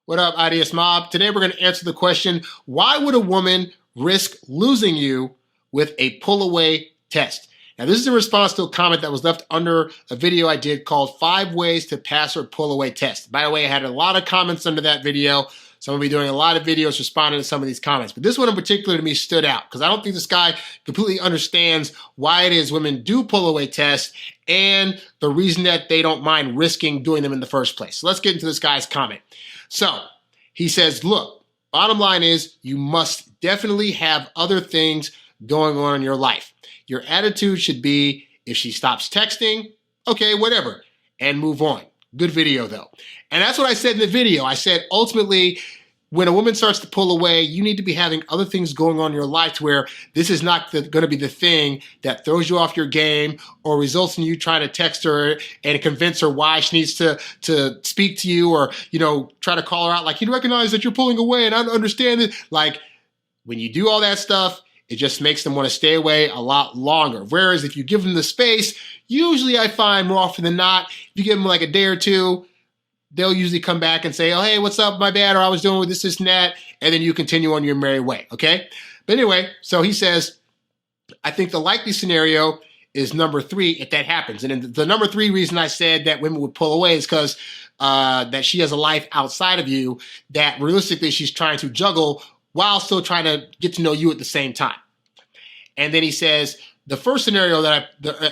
What up, IDS Mob? Today we're going to answer the question, why would a woman risk losing you with a pull-away test? Now, this is in response to a comment that was left under a video I did called 5 Ways to Pass or Pull-Away Test. By the way, I had a lot of comments under that video, so I'm going to be doing a lot of videos responding to some of these comments. But this one in particular to me stood out because I don't think this guy completely understands why it is women do pull-away tests and the reason that they don't mind risking doing them in the first place. So let's get into this guy's comment. So he says, look, bottom line is you must definitely have other things going on in your life. Your attitude should be, if she stops texting, okay, whatever, and move on. Good video though. And that's what I said in the video. I said, ultimately, when a woman starts to pull away, you need to be having other things going on in your life to where this is not going to be the thing that throws you off your game or results in you trying to text her and convince her why she needs to speak to you, or, you know, try to call her out like, you recognize that you're pulling away and I don't understand it. Like, when you do all that stuff, it just makes them want to stay away a lot longer. Whereas if you give them the space, usually I find more often than not, if you give them like a day or two, they'll usually come back and say, oh, hey, what's up, my bad, or I was doing with this and that, and then you continue on your merry way, okay? But anyway, so he says, I think the likely scenario is number 3 if that happens. And the number 3 reason I said that women would pull away is because that she has a life outside of you that realistically she's trying to juggle while still trying to get to know you at the same time. And then he says, the first scenario that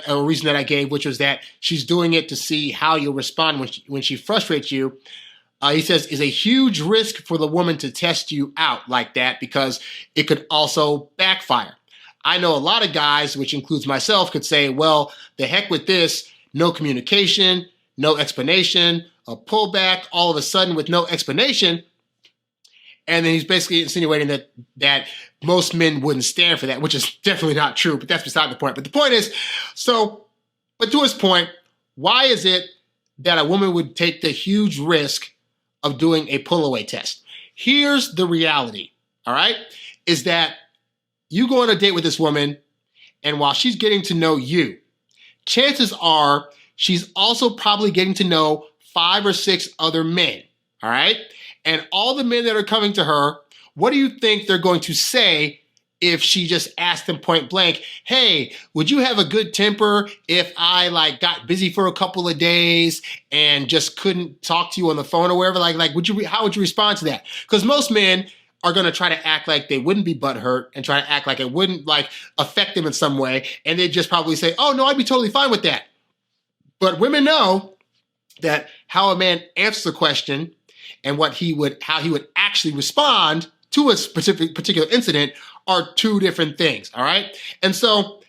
a reason that I gave, which was that she's doing it to see how you'll respond when she frustrates you, he says, is a huge risk for the woman to test you out like that because it could also backfire. I know a lot of guys, which includes myself, could say, well, the heck with this, no communication, no explanation, a pullback all of a sudden with no explanation. And then he's basically insinuating that most men wouldn't stand for that, which is definitely not true, but that's beside the point. But the point is, but to his point, why is it that a woman would take the huge risk of doing a pull-away test? Here's the reality, all right, is that you go on a date with this woman, and while she's getting to know you, chances are she's also probably getting to know 5 or 6 other men, all right? And all the men that are coming to her, what do you think they're going to say if she just asked them point blank, hey, would you have a good temper if I got busy for a couple of days and just couldn't talk to you on the phone or wherever? How would you respond to that? Because most men are going to try to act like they wouldn't be butthurt and try to act like it wouldn't affect them in some way. And they'd just probably say, oh no, I'd be totally fine with that. But women know that how a man answers the question and how he would actually respond to a particular incident are 2 different things, all right? And so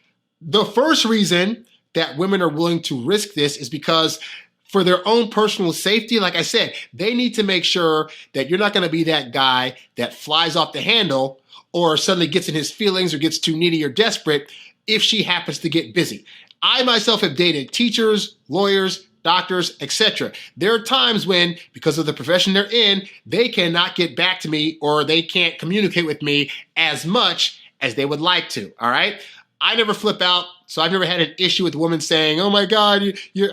the first reason that women are willing to risk this is because for their own personal safety, like I said, they need to make sure that you're not gonna be that guy that flies off the handle or suddenly gets in his feelings or gets too needy or desperate if she happens to get busy. I myself have dated teachers, lawyers, doctors, etc. There are times when, because of the profession they're in, they cannot get back to me or they can't communicate with me as much as they would like to, all right? I never flip out, so I've never had an issue with a woman saying, oh my God,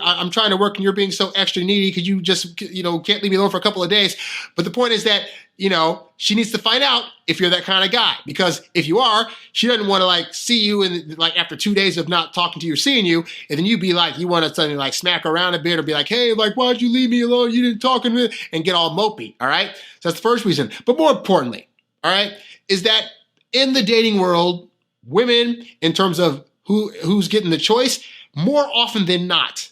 I'm trying to work and you're being so extra needy because you just, can't leave me alone for a couple of days. But the point is that, she needs to find out if you're that kind of guy, because if you are, she doesn't want to see you and after 2 days of not talking to you or seeing you, and then you be like, you want to suddenly smack her around a bit or be like, hey, why'd you leave me alone? You didn't talk to me, and get all mopey, all right? So that's the first reason. But more importantly, all right, is that in the dating world, women, in terms of who's getting the choice, more often than not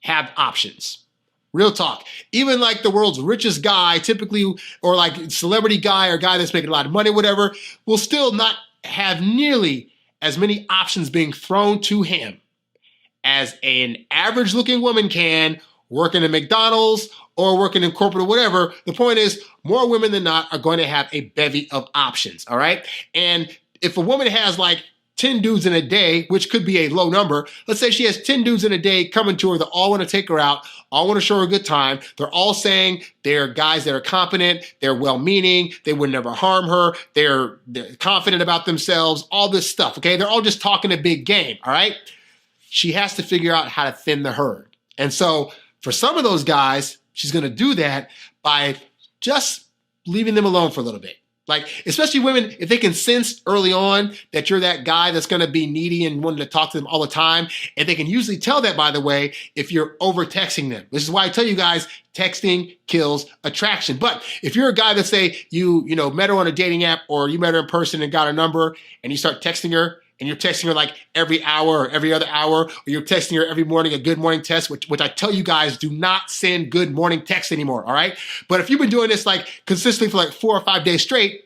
have options. Real talk. Even the world's richest guy, typically, or celebrity guy or guy that's making a lot of money, whatever, will still not have nearly as many options being thrown to him as an average looking woman can working at McDonald's or working in corporate or whatever. The point is, more women than not are going to have a bevy of options, all right? And if a woman has 10 dudes in a day, which could be a low number. Let's say she has 10 dudes in a day coming to her that all want to take her out, all want to show her a good time. They're all saying they're guys that are competent, they're well-meaning, they would never harm her, they're confident about themselves, all this stuff, okay? They're all just talking a big game, all right? She has to figure out how to thin the herd. And so for some of those guys, she's going to do that by just leaving them alone for a little bit. Like, especially women, if they can sense early on that you're that guy that's going to be needy and wanting to talk to them all the time, and they can usually tell that, by the way, if you're over texting them. This is why I tell you guys, texting kills attraction. But if you're a guy that say you met her on a dating app, or you met her in person and got a number, and you start texting her, and you're texting her like every hour or every other hour, or you're texting her every morning a good morning text, which I tell you guys, do not send good morning texts anymore, all right? But if you've been doing this like consistently for like 4 or 5 days straight,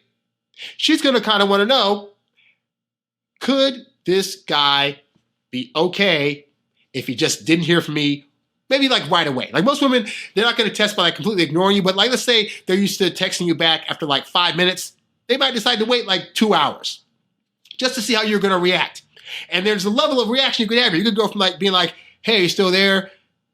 she's gonna kind of want to know, could this guy be okay if he just didn't hear from me, maybe like right away? Like most women, they're not gonna test by like completely ignoring you, but like let's say they're used to texting you back after like 5 minutes, they might decide to wait like 2 hours just to see how you're going to react. And there's a level of reaction you could have. You could go from like being like, hey, you still there?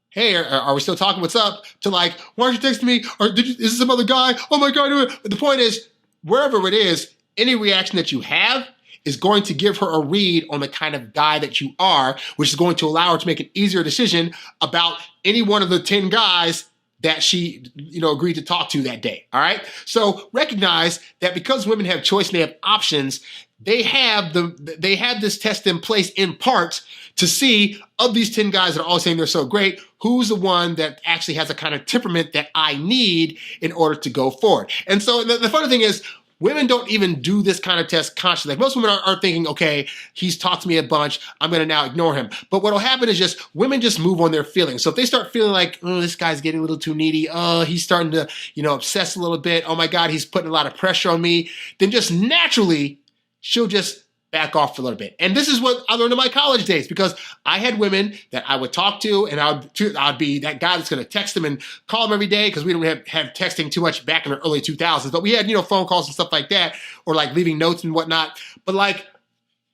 Hey, are we still talking? What's up? To like, why aren't you texting me? Or is this some other guy? Oh my God. But the point is, wherever it is, any reaction that you have is going to give her a read on the kind of guy that you are, which is going to allow her to make an easier decision about any one of the 10 guys that she, agreed to talk to that day, all right? So recognize that because women have choice and they have options, they have this test in place in part to see, of these 10 guys that are all saying they're so great, who's the one that actually has a kind of temperament that I need in order to go forward. And so the funny thing is, women don't even do this kind of test consciously. Like most women aren't thinking, okay, he's talked to me a bunch, I'm gonna now ignore him. But what'll happen is just women just move on their feelings. So if they start feeling like, oh, this guy's getting a little too needy, oh, he's starting to, obsess a little bit, oh my God, he's putting a lot of pressure on me, then just naturally, she'll just back off for a little bit. And this is what I learned in my college days, because I had women that I would talk to, and I'd be that guy that's going to text them and call them every day, because we don't have texting too much back in the early 2000s, but we had, phone calls and stuff like that, or like leaving notes and whatnot. But like,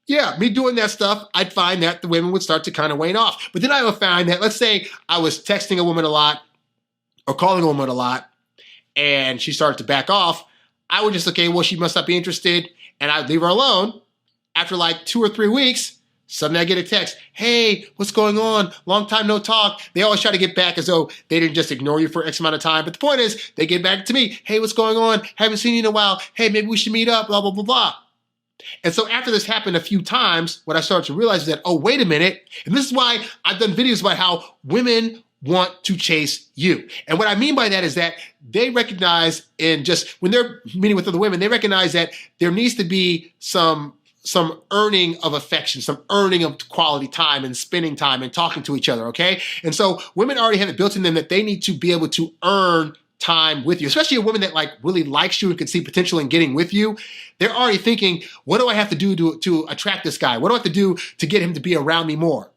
yeah, me doing that stuff, I'd find that the women would start to kind of wane off. But then I would find that, let's say I was texting a woman a lot or calling a woman a lot, and she started to back off, I would just, okay, well, she must not be interested, and I'd leave her alone. After like 2 or 3 weeks, suddenly I get a text, hey, what's going on? Long time no talk. They always try to get back as though they didn't just ignore you for X amount of time. But the point is, they get back to me, hey, what's going on? Haven't seen you in a while. Hey, maybe we should meet up, blah, blah, blah, blah. And so after this happened a few times, what I started to realize is that, oh, wait a minute. And this is why I've done videos about how women want to chase you. And what I mean by that is that they recognize, when they're meeting with other women, they recognize that there needs to be some earning of affection, some earning of quality time and spending time and talking to each other, okay? And so women already have it built in them that they need to be able to earn time with you, especially a woman that like really likes you and can see potential in getting with you. They're already thinking, what do I have to do to attract this guy? What do I have to do to get him to be around me more?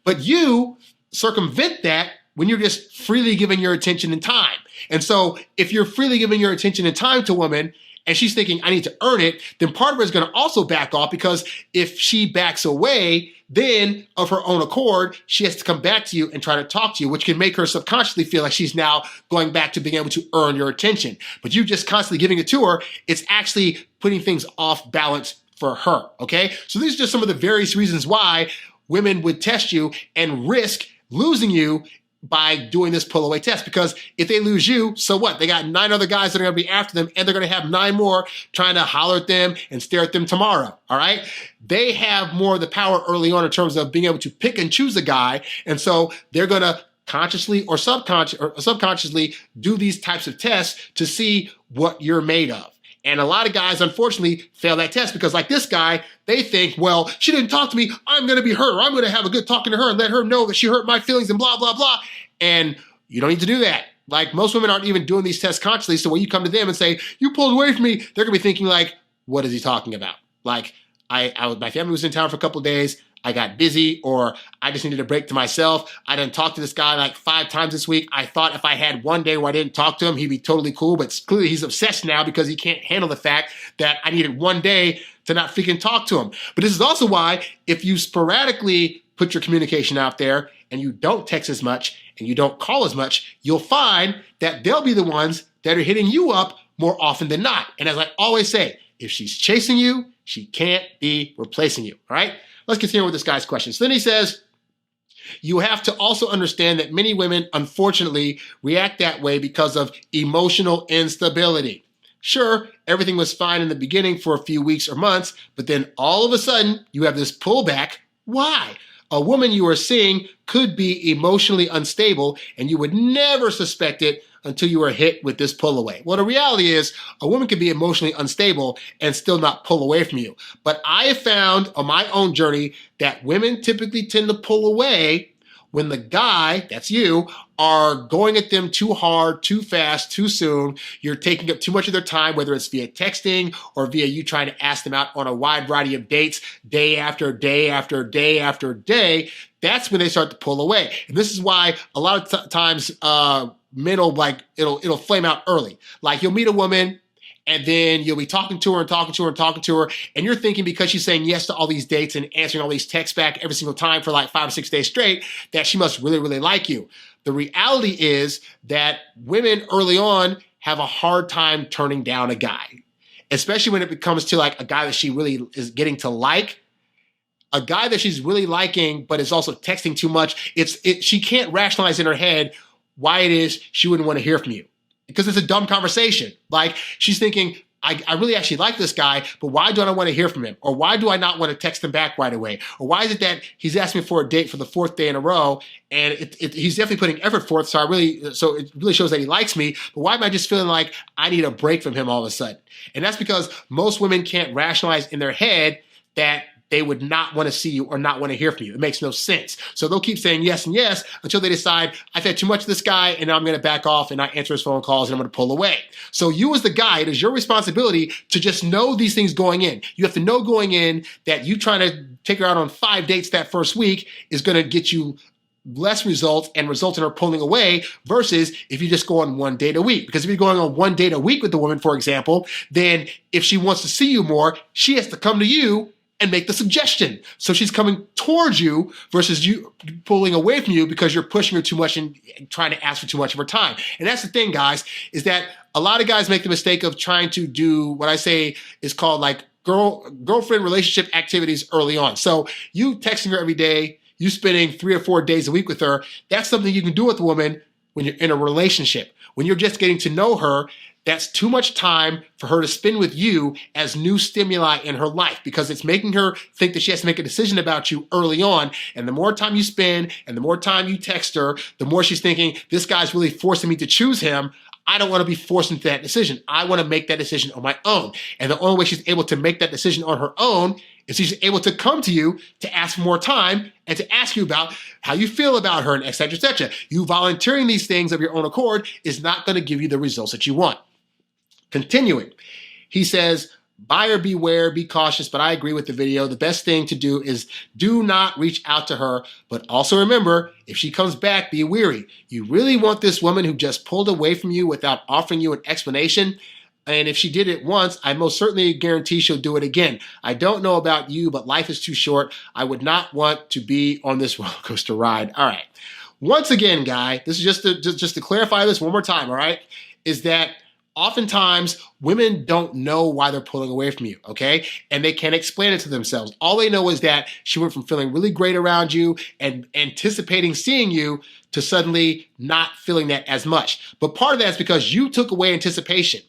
But you circumvent that when you're just freely giving your attention and time. And so if you're freely giving your attention and time to a woman, and she's thinking, I need to earn it, then part of her is going to also back off, because if she backs away, then of her own accord, she has to come back to you and try to talk to you, which can make her subconsciously feel like she's now going back to being able to earn your attention. But you just constantly giving it to her, it's actually putting things off balance for her, okay? So these are just some of the various reasons why women would test you and risk losing you by doing this pull away test. Because if they lose you, so what? They got 9 other guys that are going to be after them, and they're going to have 9 more trying to holler at them and stare at them tomorrow, all right? They have more of the power early on in terms of being able to pick and choose a guy, and so they're going to consciously or subconsciously do these types of tests to see what you're made of. And a lot of guys, unfortunately, fail that test, because like this guy, they think, well, she didn't talk to me, I'm going to be her. I'm going to have a good talking to her and let her know that she hurt my feelings and blah, blah, blah. And you don't need to do that. Like most women aren't even doing these tests consciously. So when you come to them and say, you pulled away from me, they're going to be thinking like, what is he talking about? Like my family was in town for a couple of days. I got busy, or I just needed a break to myself. I didn't talk to this guy like 5 times this week. I thought if I had one day where I didn't talk to him, he'd be totally cool. But clearly he's obsessed now because he can't handle the fact that I needed one day to not freaking talk to him. But this is also why if you sporadically put your communication out there and you don't text as much and you don't call as much, you'll find that they'll be the ones that are hitting you up more often than not. And as I always say, if she's chasing you, she can't be replacing you, all right? Let's continue with this guy's question. So then he says, You have to also understand that many women, unfortunately, react that way because of emotional instability. Sure, everything was fine in the beginning for a few weeks or months, but then all of a sudden, you have this pullback. Why? A woman you are seeing could be emotionally unstable, and you would never suspect it until you are hit with this pull away. Well, the reality is a woman can be emotionally unstable and still not pull away from you. But I have found on my own journey that women typically tend to pull away when the guy, that's you, are going at them too hard, too fast, too soon. You're taking up too much of their time, whether it's via texting or via you trying to ask them out on a wide variety of dates, day after day after day after day. That's when they start to pull away. And this is why a lot of times men will it'll flame out early. Like you'll meet a woman, and then you'll be talking to her and talking to her and talking to her, and you're thinking because she's saying yes to all these dates and answering all these texts back every single time for like 5 or 6 days straight, that she must really, really like you. The reality is that women early on have a hard time turning down a guy, especially when it comes to like a guy that she really is getting to like. A guy that she's really liking, but is also texting too much. She can't rationalize in her head why it is she wouldn't want to hear from you. Because it's a dumb conversation. Like she's thinking, I really actually like this guy, but why don't I want to hear from him? Or why do I not want to text him back right away? Or why is it that he's asking me for a date for the 4th day in a row, and he's definitely putting effort forth, so it really shows that he likes me, but why am I just feeling like I need a break from him all of a sudden? And that's because most women can't rationalize in their head that they would not want to see you or not want to hear from you. It makes no sense. So they'll keep saying yes and yes until they decide, I've had too much of this guy and now I'm going to back off and not answer his phone calls and I'm going to pull away. So you as the guy, it is your responsibility to just know these things going in. You have to know going in that you trying to take her out on 5 dates that first week is going to get you less results and result in her pulling away versus if you just go on 1 date a week. Because if you're going on 1 date a week with the woman, for example, then if she wants to see you more, she has to come to you and make the suggestion. So she's coming towards you versus you pulling away from you because you're pushing her too much and trying to ask for too much of her time. And that's the thing, guys, is that a lot of guys make the mistake of trying to do what I say is called like girlfriend relationship activities early on. So you texting her every day, you spending 3 or 4 days a week with her, that's something you can do with a woman when you're in a relationship. When you're just getting to know her, that's too much time for her to spend with you as new stimuli in her life because it's making her think that she has to make a decision about you early on. And the more time you spend and the more time you text her, the more she's thinking, this guy's really forcing me to choose him. I don't want to be forced into that decision. I want to make that decision on my own. And the only way she's able to make that decision on her own is she's able to come to you to ask for more time and to ask you about how you feel about her and et cetera, et cetera. You volunteering these things of your own accord is not going to give you the results that you want. Continuing, he says, buyer beware, be cautious, but I agree with the video. The best thing to do is do not reach out to her, but also remember, if she comes back, be wary. You really want this woman who just pulled away from you without offering you an explanation. And if she did it once, I most certainly guarantee she'll do it again. I don't know about you, but life is too short. I would not want to be on this roller coaster ride. All right. Once again, guy, this is just to clarify this one more time, all right, is that oftentimes, women don't know why they're pulling away from you, okay? And they can't explain it to themselves. All they know is that she went from feeling really great around you and anticipating seeing you to suddenly not feeling that as much. But part of that is because you took away anticipation.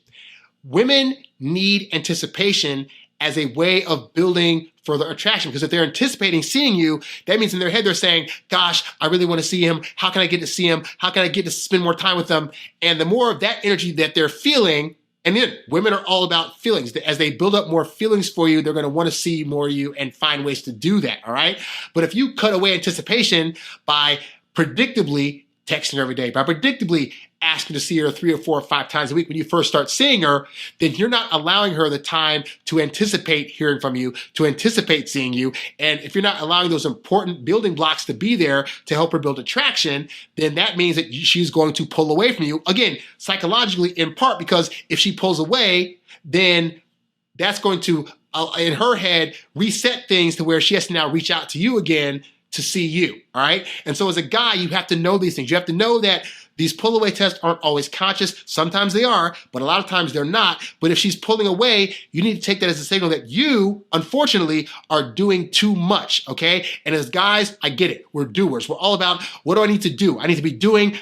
Women need anticipation as a way of building further attraction. Because if they're anticipating seeing you, that means in their head they're saying, gosh, I really want to see him. How can I get to see him? How can I get to spend more time with them? And the more of that energy that they're feeling, and then women are all about feelings. As they build up more feelings for you, they're going to want to see more of you and find ways to do that, all right? But if you cut away anticipation by predictably texting her every day, by predictably asking to see her 3 or 4 or 5 times a week when you first start seeing her, then you're not allowing her the time to anticipate hearing from you, to anticipate seeing you. And if you're not allowing those important building blocks to be there to help her build attraction, then that means that she's going to pull away from you. Again, psychologically, in part because if she pulls away, then that's going to, in her head, reset things to where she has to now reach out to you again to see you, all right? And so as a guy, you have to know these things. You have to know that these pull away tests aren't always conscious. Sometimes they are, but a lot of times they're not. But if she's pulling away, you need to take that as a signal that you, unfortunately, are doing too much, okay? And as guys, I get it. We're doers. We're all about, what do I need to do? I need to be doing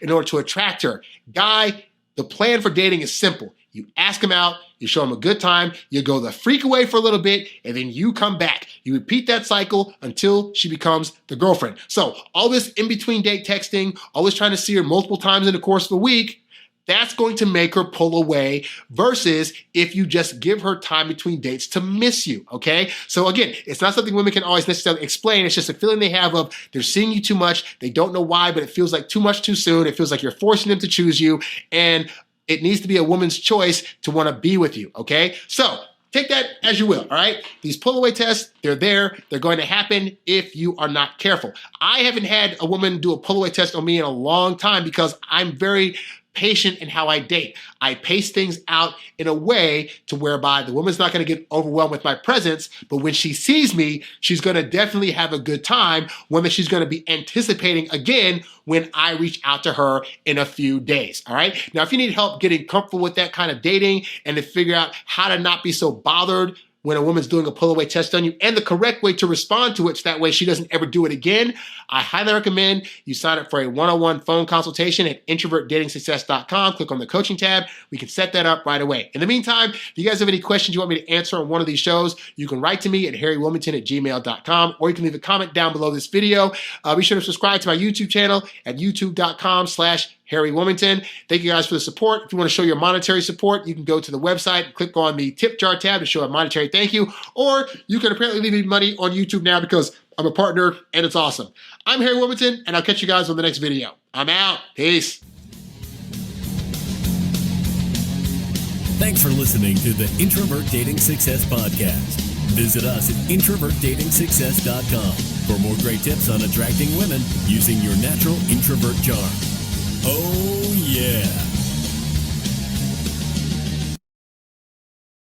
in order to attract her. Guy, the plan for dating is simple. You ask him out, you show him a good time, you go the freak away for a little bit, and then you come back. You repeat that cycle until she becomes the girlfriend. So all this in-between date texting, always trying to see her multiple times in the course of the week, that's going to make her pull away versus if you just give her time between dates to miss you, okay? So again, it's not something women can always necessarily explain. It's just a feeling they have of they're seeing you too much. They don't know why, but it feels like too much too soon. It feels like you're forcing them to choose you. And it needs to be a woman's choice to want to be with you, okay? So take that as you will, all right? These pull-away tests, they're there. They're going to happen if you are not careful. I haven't had a woman do a pull-away test on me in a long time because I'm very patient in how I date. I pace things out in a way to whereby the woman's not going to get overwhelmed with my presence, but when she sees me, she's going to definitely have a good time, one that she's going to be anticipating again when I reach out to her in a few days, all right? Now, if you need help getting comfortable with that kind of dating and to figure out how to not be so bothered when a woman's doing a pull-away test on you and the correct way to respond to it so that way she doesn't ever do it again, I highly recommend you sign up for a one-on-one phone consultation at introvertdatingsuccess.com. Click on the coaching tab. We can set that up right away. In the meantime, if you guys have any questions you want me to answer on one of these shows, you can write to me at harrywilmington@gmail.com, or you can leave a comment down below this video. Be sure to subscribe to my YouTube channel at youtube.com/Harry Wilmington. Thank you guys for the support. If you want to show your monetary support, you can go to the website and click on the tip jar tab to show a monetary thank you, or you can apparently leave me money on YouTube now because I'm a partner and it's awesome. I'm Harry Wilmington, and I'll catch you guys on the next video. I'm out. Peace. Thanks for listening to the Introvert Dating Success Podcast. Visit us at introvertdatingsuccess.com for more great tips on attracting women using your natural introvert charm. Oh, yeah.